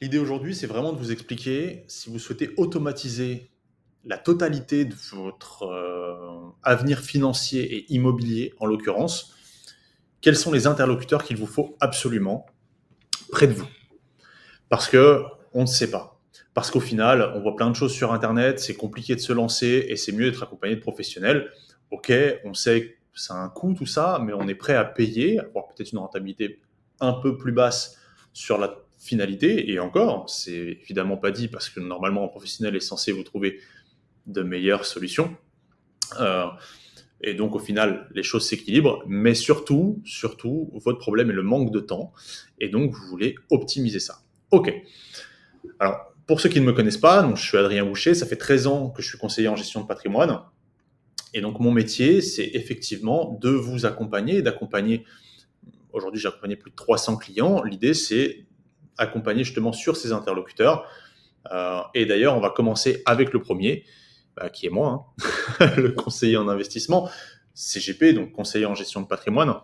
L'idée aujourd'hui, c'est vraiment de vous expliquer si vous souhaitez automatiser la totalité de votre avenir financier et immobilier, en l'occurrence, quels sont les interlocuteurs qu'il vous faut absolument près de vous. Parce que on ne sait pas. Parce qu'au final, on voit plein de choses sur Internet, c'est compliqué de se lancer et c'est mieux d'être accompagné de professionnels. Ok, on sait que ça a un coût tout ça, mais on est prêt à payer, avoir peut-être une rentabilité un peu plus basse sur la finalité. Et encore, c'est évidemment pas dit parce que normalement un professionnel est censé vous trouver de meilleures solutions. Euh, et donc au final, les choses s'équilibrent, mais surtout, votre problème est le manque de temps, et donc vous voulez optimiser ça. Ok. Alors, pour ceux qui ne me connaissent pas, donc, je suis Adrien Boucher, ça fait 13 ans que je suis conseiller en gestion de patrimoine. Et donc, mon métier, c'est effectivement de vous accompagner, d'accompagner. Aujourd'hui, j'ai accompagné plus de 300 clients. L'idée, c'est accompagner justement sur ces interlocuteurs. Et d'ailleurs, on va commencer avec le premier, qui est moi, hein, le conseiller en investissement, CGP, donc conseiller en gestion de patrimoine.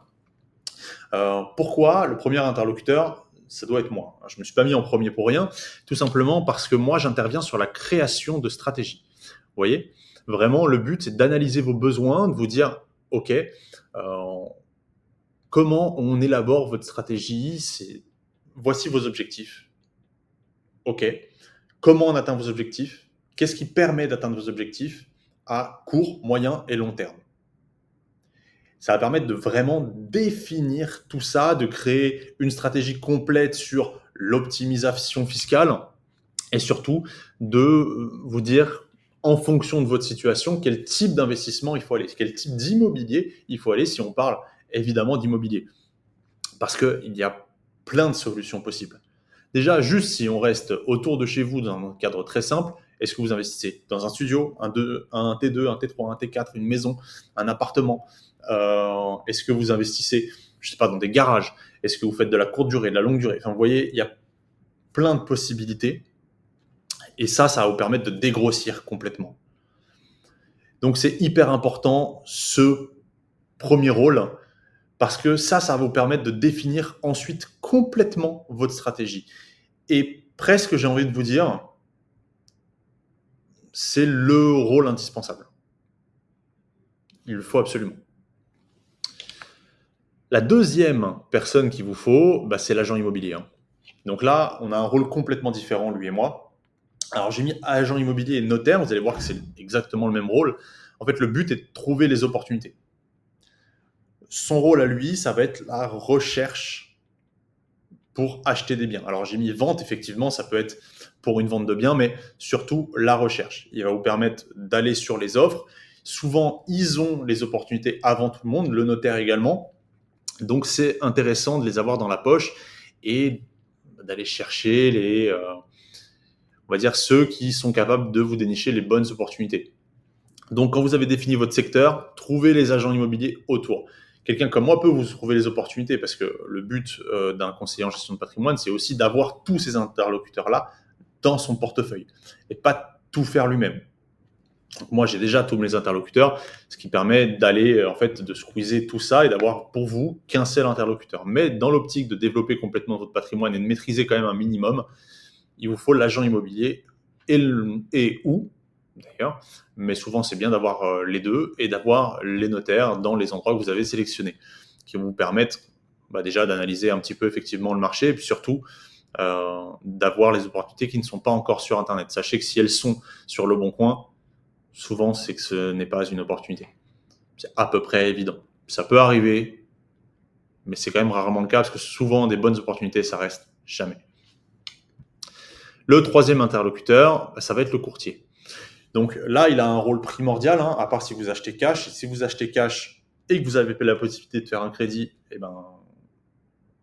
Pourquoi le premier interlocuteur, ça doit être moi. Je ne me suis pas mis en premier pour rien, tout simplement parce que moi, j'interviens sur la création de stratégies. Vous voyez, vraiment, le but, c'est d'analyser vos besoins, de vous dire, OK, comment on élabore votre stratégie, voici vos objectifs. OK, comment on atteint vos objectifs, qu'est-ce qui permet d'atteindre vos objectifs à court, moyen et long terme. Ça va permettre de vraiment définir tout ça, de créer une stratégie complète sur l'optimisation fiscale et surtout de vous dire, en fonction de votre situation, quel type d'investissement il faut aller, quel type d'immobilier il faut aller si on parle évidemment d'immobilier. Parce qu'il y a plein de solutions possibles. Déjà, juste si on reste autour de chez vous dans un cadre très simple, est-ce que vous investissez dans un studio, un T2, un T3, un T4, une maison, un appartement? Est-ce que vous investissez, je sais pas, dans des garages? Est-ce que vous faites de la courte durée, de la longue durée? Enfin, vous voyez, il y a plein de possibilités. Et ça va vous permettre de dégrossir complètement. Donc, c'est hyper important, ce premier rôle, parce que ça va vous permettre de définir ensuite complètement votre stratégie. Et presque, j'ai envie de vous dire, c'est le rôle indispensable. Il le faut absolument. La deuxième personne qu'il vous faut, c'est l'agent immobilier. Donc là, on a un rôle complètement différent, lui et moi. Alors j'ai mis agent immobilier et notaire, vous allez voir que c'est exactement le même rôle. En fait, le but est de trouver les opportunités. Son rôle à lui, ça va être la recherche pour acheter des biens. Alors j'ai mis vente, effectivement, ça peut être pour une vente de biens, mais surtout la recherche. Il va vous permettre d'aller sur les offres. Souvent, ils ont les opportunités avant tout le monde, le notaire également. Donc c'est intéressant de les avoir dans la poche et d'aller chercher on va dire ceux qui sont capables de vous dénicher les bonnes opportunités. Donc quand vous avez défini votre secteur, trouvez les agents immobiliers autour. Quelqu'un comme moi peut vous trouver les opportunités parce que le but d'un conseiller en gestion de patrimoine, c'est aussi d'avoir tous ces interlocuteurs-là dans son portefeuille et pas tout faire lui-même. Donc moi, j'ai déjà tous mes interlocuteurs, ce qui permet d'aller, en fait, de squeezer tout ça et d'avoir pour vous qu'un seul interlocuteur. Mais dans l'optique de développer complètement votre patrimoine et de maîtriser quand même un minimum, il vous faut l'agent immobilier et ou, d'ailleurs, mais souvent c'est bien d'avoir les deux et d'avoir les notaires dans les endroits que vous avez sélectionnés, qui vont vous permettre déjà d'analyser un petit peu effectivement le marché et puis surtout d'avoir les opportunités qui ne sont pas encore sur Internet. Sachez que si elles sont sur Le Bon Coin, souvent c'est que ce n'est pas une opportunité. C'est à peu près évident. Ça peut arriver, mais c'est quand même rarement le cas parce que souvent des bonnes opportunités, ça reste jamais. Le troisième interlocuteur, ça va être le courtier. Donc là, il a un rôle primordial, à part si vous achetez cash. Si vous achetez cash et que vous avez la possibilité de faire un crédit,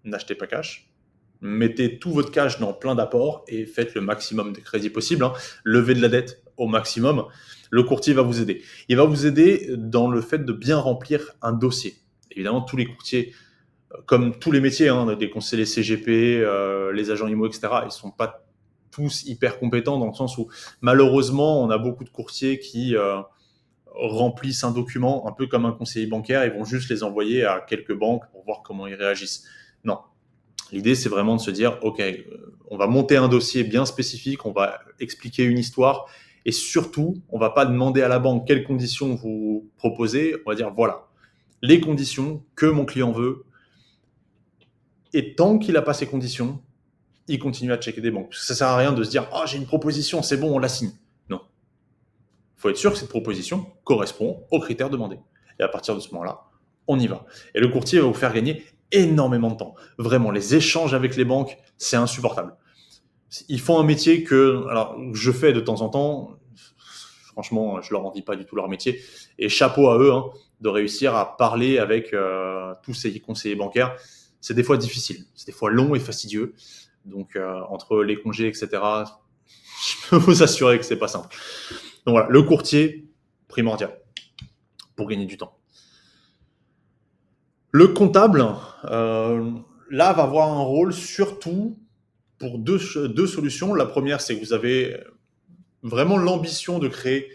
n'achetez pas cash. Mettez tout votre cash dans plein d'apports et faites le maximum de crédits possible. Levez de la dette au maximum. Le courtier va vous aider. Il va vous aider dans le fait de bien remplir un dossier. Évidemment, tous les courtiers, comme tous les métiers, des conseillers CGP, les agents IMO, etc., ils ne sont pas tous hyper compétents dans le sens où malheureusement, on a beaucoup de courtiers qui remplissent un document un peu comme un conseiller bancaire. Ils vont juste les envoyer à quelques banques pour voir comment ils réagissent. Non, l'idée, c'est vraiment de se dire, OK, On va monter un dossier bien spécifique, on va expliquer une histoire et surtout, on ne va pas demander à la banque quelles conditions vous proposez. On va dire voilà, les conditions que mon client veut. Et tant qu'il n'a pas ces conditions, il continue à checker des banques. Parce que ça ne sert à rien de se dire « Ah, j'ai une proposition, c'est bon, on la signe ». Non. Il faut être sûr que cette proposition correspond aux critères demandés. Et à partir de ce moment-là, on y va. Et le courtier va vous faire gagner énormément de temps. Vraiment, les échanges avec les banques, c'est insupportable. Ils font un métier que je fais de temps en temps. Franchement, je leur envie pas du tout leur métier. Et chapeau à eux de réussir à parler avec tous ces conseillers bancaires. C'est des fois difficile, c'est des fois long et fastidieux. Donc, entre les congés, etc., je peux vous assurer que c'est pas simple. Donc voilà, le courtier, primordial pour gagner du temps. Le comptable, là, va avoir un rôle surtout pour deux solutions. La première, c'est que vous avez vraiment l'ambition de créer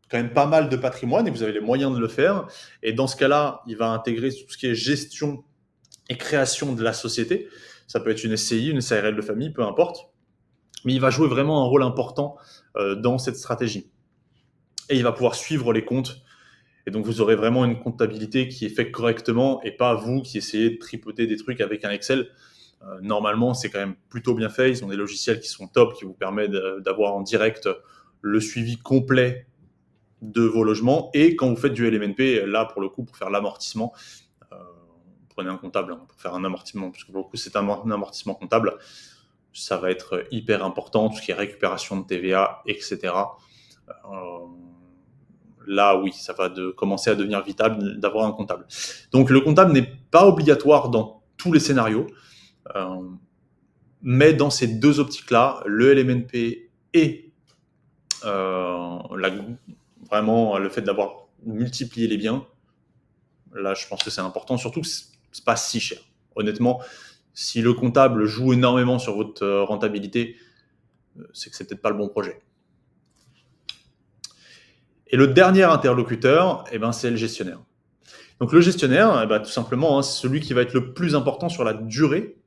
quand même pas mal de patrimoine et vous avez les moyens de le faire. Et dans ce cas-là, il va intégrer tout ce qui est gestion et création de la société. Ça peut être une SCI, une SARL de famille, peu importe. Mais il va jouer vraiment un rôle important dans cette stratégie. Et il va pouvoir suivre les comptes. Et donc, vous aurez vraiment une comptabilité qui est faite correctement et pas vous qui essayez de tripoter des trucs avec un Excel. Normalement, c'est quand même plutôt bien fait. Ils ont des logiciels qui sont top, qui vous permettent d'avoir en direct le suivi complet de vos logements. Et quand vous faites du LMNP, là, pour le coup, pour faire l'amortissement, prenez un comptable pour faire un amortissement, parce que pour le coup, c'est un amortissement comptable. Ça va être hyper important, tout ce qui est récupération de TVA, etc. Là, oui, ça va commencer à devenir vital d'avoir un comptable. Donc, le comptable n'est pas obligatoire dans tous les scénarios, mais dans ces deux optiques-là, le LMNP et vraiment le fait d'avoir multiplié les biens, là, je pense que c'est important, surtout que c'est pas si cher. Honnêtement, si le comptable joue énormément sur votre rentabilité, c'est que c'est peut-être pas le bon projet. Et le dernier interlocuteur, c'est le gestionnaire. Donc le gestionnaire, tout simplement, c'est celui qui va être le plus important sur la durée.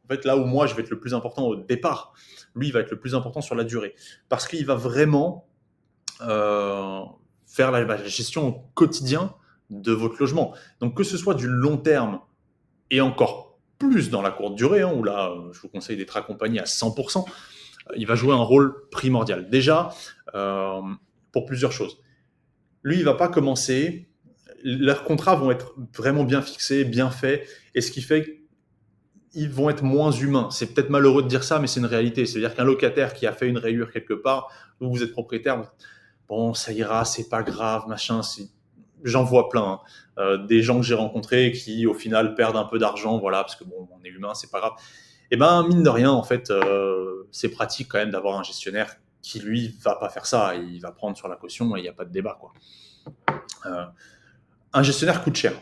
En fait, là où moi, je vais être le plus important au départ, lui, il va être le plus important sur la durée. Parce qu'il va vraiment faire la gestion au quotidien de votre logement. Donc que ce soit du long terme et encore plus dans la courte durée, où là, je vous conseille d'être accompagné à 100%, il va jouer un rôle primordial. Déjà, pour plusieurs choses. Lui, il ne va pas commencer. Leurs contrats vont être vraiment bien fixés, bien faits, et ce qui fait qu'ils vont être moins humains. C'est peut-être malheureux de dire ça, mais c'est une réalité. C'est-à-dire qu'un locataire qui a fait une rayure quelque part, où vous êtes propriétaire, bon, ça ira, c'est pas grave, machin. J'en vois plein. Des gens que j'ai rencontrés qui, au final, perdent un peu d'argent, voilà, parce que bon, on est humain, c'est pas grave. Et mine de rien, en fait, c'est pratique quand même d'avoir un gestionnaire qui, lui, va pas faire ça. Il va prendre sur la caution et il n'y a pas de débat, quoi. Un gestionnaire coûte cher.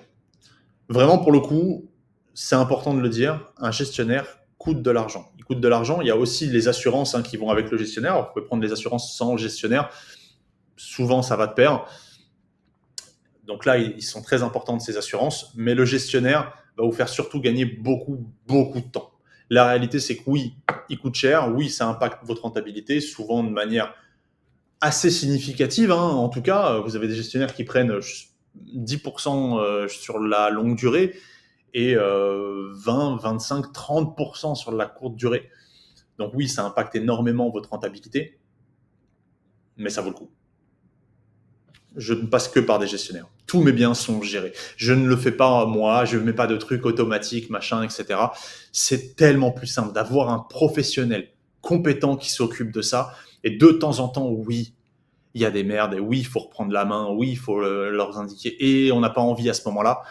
Vraiment, pour le coup, c'est important de le dire, un gestionnaire coûte de l'argent. Il coûte de l'argent. Il y a aussi les assurances qui vont avec le gestionnaire. Alors, vous pouvez prendre les assurances sans le gestionnaire. Souvent, ça va de pair. Donc là, ils sont très importantes, ces assurances. Mais le gestionnaire va vous faire surtout gagner beaucoup, beaucoup de temps. La réalité, c'est que oui, il coûte cher. Oui, ça impacte votre rentabilité, souvent de manière assez significative. En tout cas, vous avez des gestionnaires qui prennent 10% sur la longue durée et 20, 25, 30% sur la courte durée. Donc oui, ça impacte énormément votre rentabilité, mais ça vaut le coup. Je ne passe que par des gestionnaires. Tous mes biens sont gérés. Je ne le fais pas moi, je ne mets pas de trucs automatiques, machin, etc. C'est tellement plus simple d'avoir un professionnel compétent qui s'occupe de ça. Et de temps en temps, oui, il y a des merdes, et oui, il faut reprendre la main, oui, il faut leur indiquer, et on n'a pas envie à ce moment-là.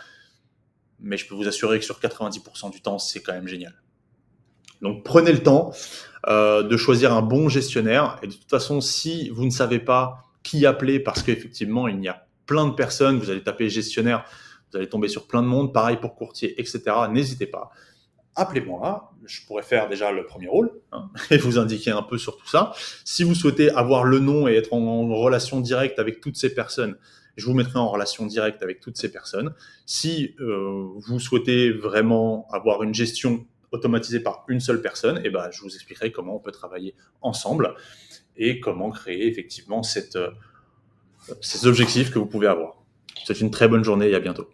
Mais je peux vous assurer que sur 90% du temps, c'est quand même génial. Donc prenez le temps de choisir un bon gestionnaire. Et de toute façon, si vous ne savez pas qui appeler, parce qu'effectivement, il y a plein de personnes, vous allez taper gestionnaire, vous allez tomber sur plein de monde, pareil pour courtier, etc. N'hésitez pas. Appelez-moi, je pourrais faire déjà le premier rôle et vous indiquer un peu sur tout ça. Si vous souhaitez avoir le nom et être en relation directe avec toutes ces personnes, je vous mettrai en relation directe avec toutes ces personnes. Si vous souhaitez vraiment avoir une gestion automatisé par une seule personne, et ben, je vous expliquerai comment on peut travailler ensemble et comment créer effectivement ces objectifs que vous pouvez avoir. C'est une très bonne journée et à bientôt.